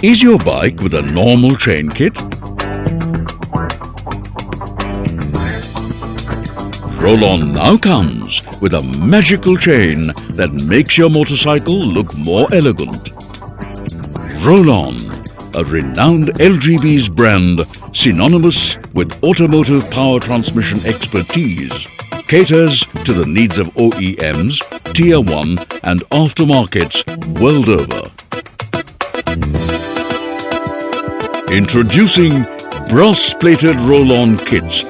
Is your bike with a normal chain kit? Rolon now comes with a magical chain that makes your motorcycle look more elegant. Rolon, a renowned LGB's brand synonymous with automotive power transmission expertise, caters to the needs of OEMs, Tier 1 and aftermarkets world over. Introducing brass-plated Rolon kits.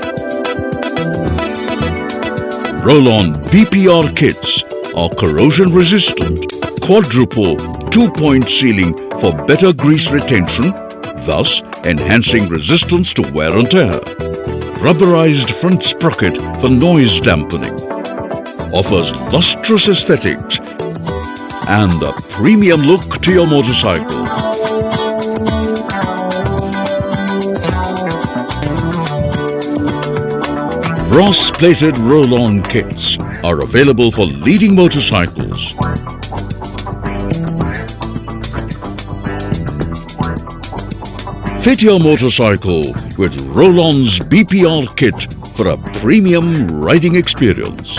Rolon BPR kits are corrosion-resistant, quadruple 2-point sealing for better grease retention, thus enhancing resistance to wear and tear. Rubberized front sprocket for noise dampening. Offers lustrous aesthetics and a premium look to your motorcycle. Brass-plated Rolon kits are available for leading motorcycles. Fit your motorcycle with Rolon's BPR kit for a premium riding experience.